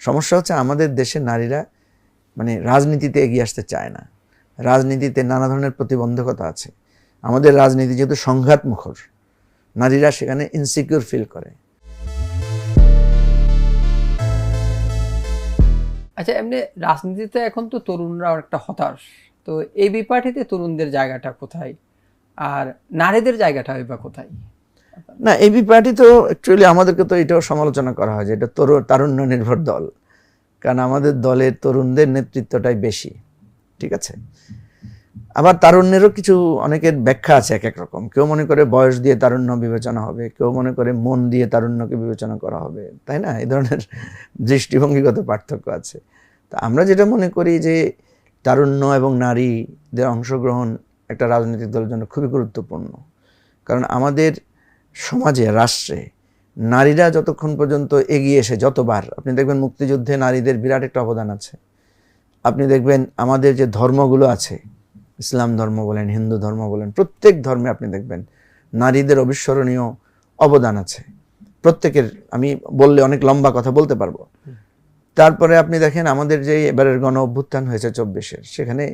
সমস্যা হচ্ছে আমাদের দেশের নারীরা মানে রাজনীতিতে এগিয়ে আসতে চায় না। রাজনীতিতে নানা ধরনের প্রতিবন্ধকতা আছে। আমাদের রাজনীতি যেহেতু সংঘাত মুখর, নারীরা সেখানে ইনসিকিউর ফিল করে। আচ্ছা, এমনি রাজনীতিতে এখন তো তরুণরা অনেকটা হতাশ, তো এই বিপার্টিতে তরুণদের জায়গাটা কোথায় আর নারীদের জায়গাটা বা কোথায়? না, এবি পার্টি তো অ্যাকচুয়ালি আমাদেরকে তো এটাও সমালোচনা করা হয় যে এটা তারুণ্য নির্ভর দল, কারণ আমাদের দলের তরুণদের নেতৃত্বটাই বেশি। ঠিক আছে, আবার তারুণ্যেরও কিছু অনেকের ব্যাখ্যা আছে এক এক রকম। কেউ মনে করে বয়স দিয়ে তারুণ্য বিবেচনা হবে, কেউ মনে করে মন দিয়ে তারুণ্যকে বিবেচনা করা হবে, তাই না? এই ধরনের দৃষ্টিভঙ্গিগত পার্থক্য আছে। তা আমরা যেটা মনে করি যে তারুণ্য এবং নারীদের অংশগ্রহণ একটা রাজনৈতিক দলের জন্য খুবই গুরুত্বপূর্ণ। কারণ আমাদের সমাজে, রাষ্ট্রে নারীরা যতক্ষণ পর্যন্ত এগিয়ে এসে, যতবার আপনি দেখবেন মুক্তিযুদ্ধে নারীদের বিরাট একটা অবদান আছে। আপনি দেখবেন আমাদের যে ধর্মগুলো আছে, ইসলাম ধর্ম বলেন, হিন্দু ধর্ম বলেন, প্রত্যেক ধর্মে আপনি দেখবেন নারীদের অবিস্মরণীয় অবদান আছে প্রত্যেকের। আমি বললে অনেক লম্বা কথা বলতে পারবো। তারপরে আপনি দেখেন আমাদের যে এবারের গণ অভ্যুত্থান হয়েছে 24-এর, সেখানে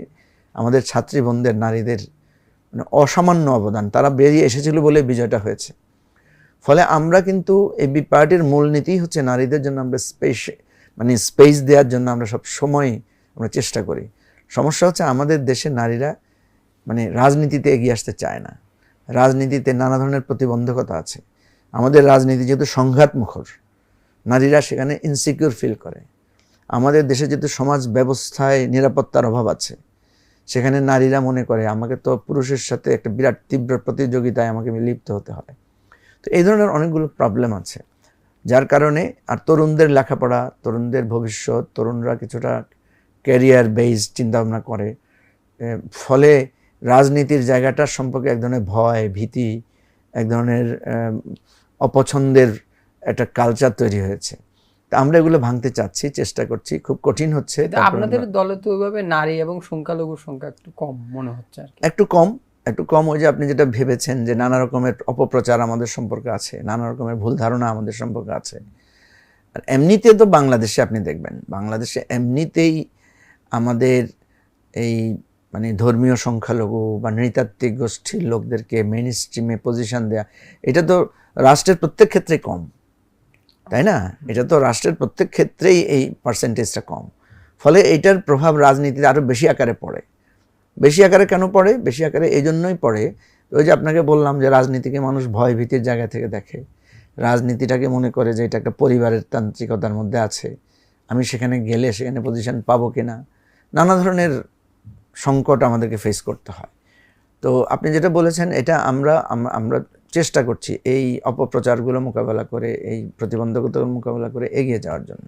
আমাদের ছাত্রী বোনদের, নারীদের মানে অসামান্য অবদান। তারা বেরিয়ে এসেছিল বলে বিজয়টা হয়েছে। ফলে আমরা কিন্তু এবি পার্টির মূলনীতি হচ্ছে নারীদের জন্য আমরা স্পেস দেওয়ার জন্য আমরা সব সময় আমরা চেষ্টা করি। সমস্যা হচ্ছে আমাদের দেশের নারীরা মানে রাজনীতিতে এগিয়ে আসতে চায় না। রাজনীতিতে নানা ধরনের প্রতিবন্ধকতা আছে। আমাদের রাজনীতি যেহেতু সংঘাত মুখর, নারীরা সেখানে ইনসিকিউর ফিল করে। আমাদের দেশে যেহেতু সমাজ ব্যবস্থায় নিরাপত্তার অভাব আছে, সেখানে নারীরা মনে করে আমাকে তো পুরুষের সাথে একটা বিরাট তীব্র প্রতিযোগিতায় আমাকে লিপ্ত হতে হয়। তো এই ধরনের অনেকগুলো প্রবলেম আছে, যার কারণে আর তরুণদের লেখাপড়া, তরুণদের ভবিষ্যৎ, তরুণরা কিছুটা ক্যারিয়ার বেসড চিন্তাভাবনা করে। ফলে রাজনীতির জায়গাটার সম্পর্কে এক ধরনের ভয়, ভীতি, এক ধরনের অপছন্দের একটা কালচার তৈরি হয়েছে। তা আমরা এগুলো ভাঙতে চাচ্ছি, চেষ্টা করছি, খুব কঠিন হচ্ছে। আপনাদের দলে তো ওইভাবে নারী এবং সংখ্যালঘুর সংখ্যা একটু কম মনে হচ্ছে আর কি। একটু কম। ওই যে আপনি যেটা ভেবেছেন যে নানা রকমের অপপ্রচার আমাদের সম্পর্কে আছে, নানা রকমের ভুল ধারণা আমাদের সম্পর্কে আছে। আর এমনিতে তো বাংলাদেশে আপনি দেখবেন, বাংলাদেশে এমনিতেই আমাদের এই মানে ধর্মীয় সংখ্যালঘু বা নৃতাত্ত্বিক গোষ্ঠীর লোকদেরকে মেইন স্ট্রিমে পজিশন দেয়া, এটা তো রাষ্ট্রের প্রত্যেক ক্ষেত্রে কম, তাই না? এটা তো রাষ্ট্রের প্রত্যেক ক্ষেত্রেই এই পার্সেন্টেজটা কম। ফলে এইটার প্রভাব রাজনীতিতে আরও বেশি আকারে পড়ে। বেশি আকারে কেন পড়ে? বেশি আকারে এই জন্যই পড়ে, ওই যে আপনাকে বললাম যে রাজনীতিকে মানুষ ভয় ভীতির জায়গা থেকে দেখে। রাজনীতিটাকে মনে করে যে এটা একটা পরিবারের তান্ত্রিকতার মধ্যে আছে, আমি সেখানে গেলে সেখানে পজিশন পাবো কিনা, নানা ধরনের সংকট আমাদেরকে ফেস করতে হয়। তো আপনি যেটা বলেছেন, এটা আমরা চেষ্টা করছি এই অপপ্রচারগুলো মোকাবেলা করে, এই প্রতিবন্ধকতাগুলো মোকাবেলা করে এগিয়ে যাওয়ার জন্য।